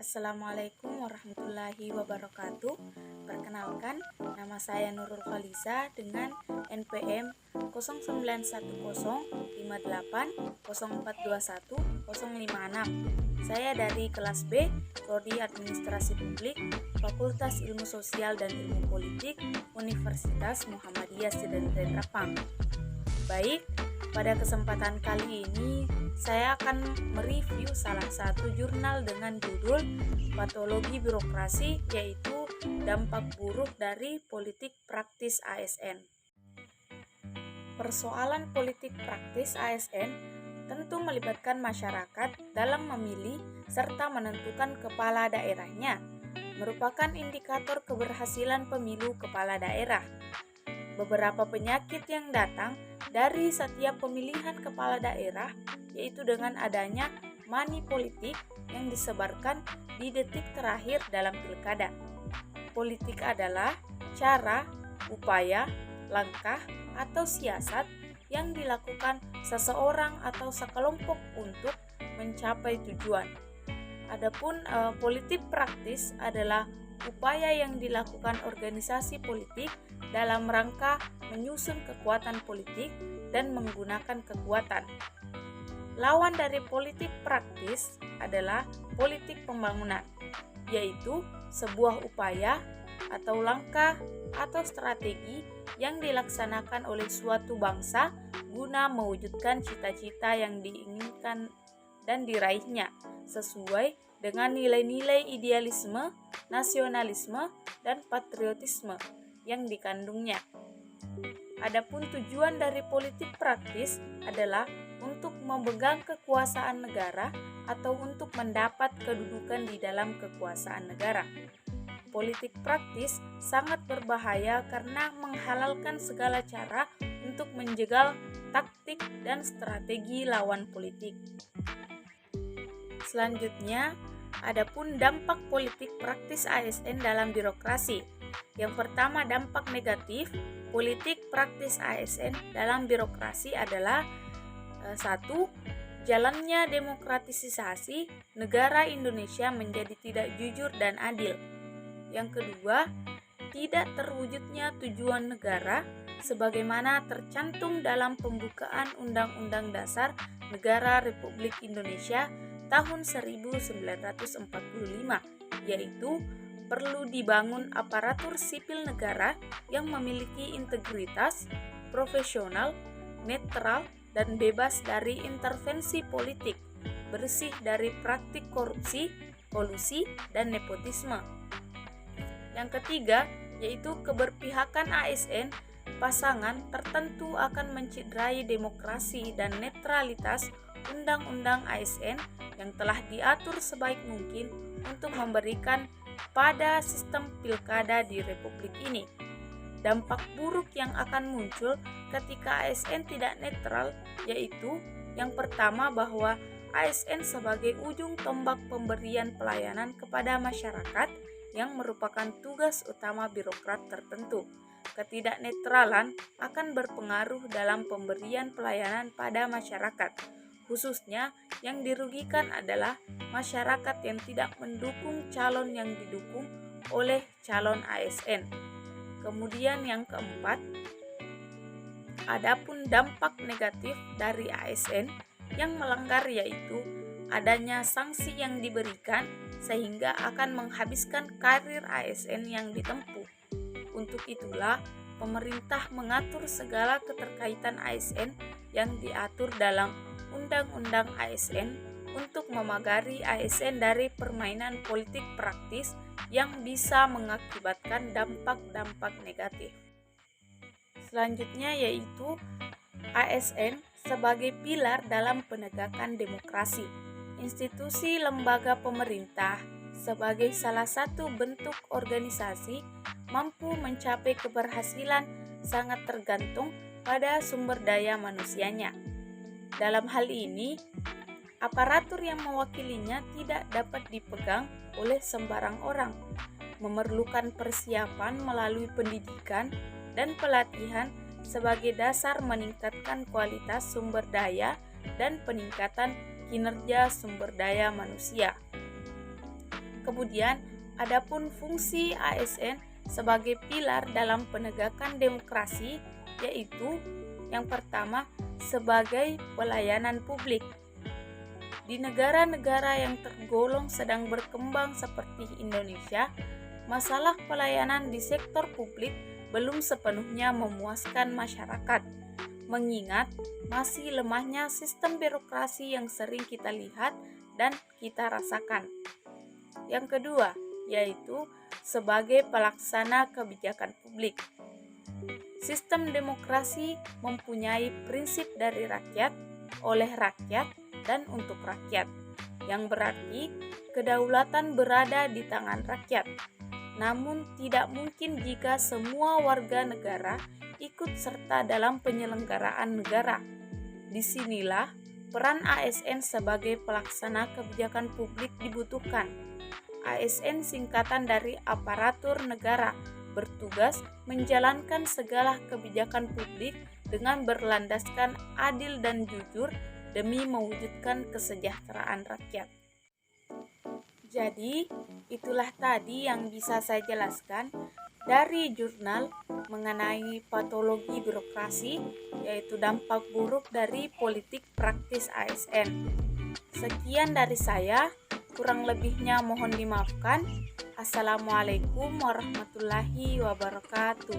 Assalamualaikum warahmatullahi wabarakatuh. Perkenalkan, nama saya Nurul Khaliza dengan NPM 09105804210056. Saya dari kelas B, Prodi Administrasi Publik, Fakultas Ilmu Sosial dan Ilmu Politik, Universitas Muhammadiyah Sedentrepang. Baik, pada kesempatan kali ini saya akan mereview salah satu jurnal dengan judul Patologi Birokrasi, yaitu dampak buruk dari politik praktis ASN. Persoalan politik praktis ASN tentu melibatkan masyarakat dalam memilih serta menentukan kepala daerahnya, merupakan indikator keberhasilan pemilu kepala daerah. Beberapa penyakit yang datang dari setiap pemilihan kepala daerah, yaitu dengan adanya money politik yang disebarkan di detik terakhir dalam pilkada. Politik adalah cara, upaya, langkah, atau siasat yang dilakukan seseorang atau sekelompok untuk mencapai tujuan. Adapun politik praktis adalah upaya yang dilakukan organisasi politik dalam rangka menyusun kekuatan politik dan menggunakan kekuatan. Lawan dari politik praktis adalah politik pembangunan, yaitu sebuah upaya atau langkah atau strategi yang dilaksanakan oleh suatu bangsa guna mewujudkan cita-cita yang diinginkan dan diraihnya sesuai dengan nilai-nilai idealisme, nasionalisme, dan patriotisme yang dikandungnya. Adapun tujuan dari politik praktis adalah untuk memegang kekuasaan negara atau untuk mendapat kedudukan di dalam kekuasaan negara. Politik praktis sangat berbahaya karena menghalalkan segala cara untuk menjegal taktik dan strategi lawan politik. Selanjutnya, adapun dampak politik praktis ASN dalam birokrasi. Yang pertama, dampak negatif politik praktis ASN dalam birokrasi adalah 1. Jalannya demokratisasi negara Indonesia menjadi tidak jujur dan adil. Yang kedua, tidak terwujudnya tujuan negara sebagaimana tercantum dalam pembukaan Undang-Undang Dasar Negara Republik Indonesia tahun 1945, yaitu perlu dibangun aparatur sipil negara yang memiliki integritas, profesional, netral, dan bebas dari intervensi politik, bersih dari praktik korupsi, kolusi, dan nepotisme. Yang ketiga, yaitu keberpihakan ASN pasangan tertentu akan menciderai demokrasi dan netralitas Undang-Undang ASN yang telah diatur sebaik mungkin untuk memberikan pada sistem pilkada di Republik ini. Dampak buruk yang akan muncul ketika ASN tidak netral yaitu yang pertama bahwa ASN sebagai ujung tombak pemberian pelayanan kepada masyarakat yang merupakan tugas utama birokrat tertentu. Ketidaknetralan akan berpengaruh dalam pemberian pelayanan pada masyarakat. Khususnya yang dirugikan adalah masyarakat yang tidak mendukung calon yang didukung oleh calon ASN. Kemudian yang keempat, adapun dampak negatif dari ASN yang melanggar yaitu adanya sanksi yang diberikan sehingga akan menghabiskan karir ASN yang ditempuh. Untuk itulah pemerintah mengatur segala keterkaitan ASN yang diatur dalam Undang-Undang ASN untuk memagari ASN dari permainan politik praktis yang bisa mengakibatkan dampak-dampak negatif. Selanjutnya yaitu ASN sebagai pilar dalam penegakan demokrasi. Institusi lembaga pemerintah sebagai salah satu bentuk organisasi mampu mencapai keberhasilan sangat tergantung pada sumber daya manusianya. Dalam hal ini, aparatur yang mewakilinya tidak dapat dipegang oleh sembarang orang, memerlukan persiapan melalui pendidikan dan pelatihan sebagai dasar meningkatkan kualitas sumber daya dan peningkatan kinerja sumber daya manusia. Kemudian, adapun fungsi ASN sebagai pilar dalam penegakan demokrasi, yaitu yang pertama sebagai pelayanan publik. Di negara-negara yang tergolong sedang berkembang seperti Indonesia, masalah pelayanan di sektor publik belum sepenuhnya memuaskan masyarakat, mengingat masih lemahnya sistem birokrasi yang sering kita lihat dan kita rasakan. Yang kedua, yaitu sebagai pelaksana kebijakan publik. Sistem demokrasi mempunyai prinsip dari rakyat, oleh rakyat, dan untuk rakyat, yang berarti kedaulatan berada di tangan rakyat. Namun tidak mungkin jika semua warga negara ikut serta dalam penyelenggaraan negara. Disinilah peran ASN sebagai pelaksana kebijakan publik dibutuhkan. ASN singkatan dari aparatur negara, bertugas menjalankan segala kebijakan publik dengan berlandaskan adil dan jujur demi mewujudkan kesejahteraan rakyat. Jadi, itulah tadi yang bisa saya jelaskan dari jurnal mengenai patologi birokrasi, yaitu dampak buruk dari politik praktis ASN. Sekian dari saya, kurang lebihnya mohon dimaafkan. Assalamualaikum warahmatullahi wabarakatuh.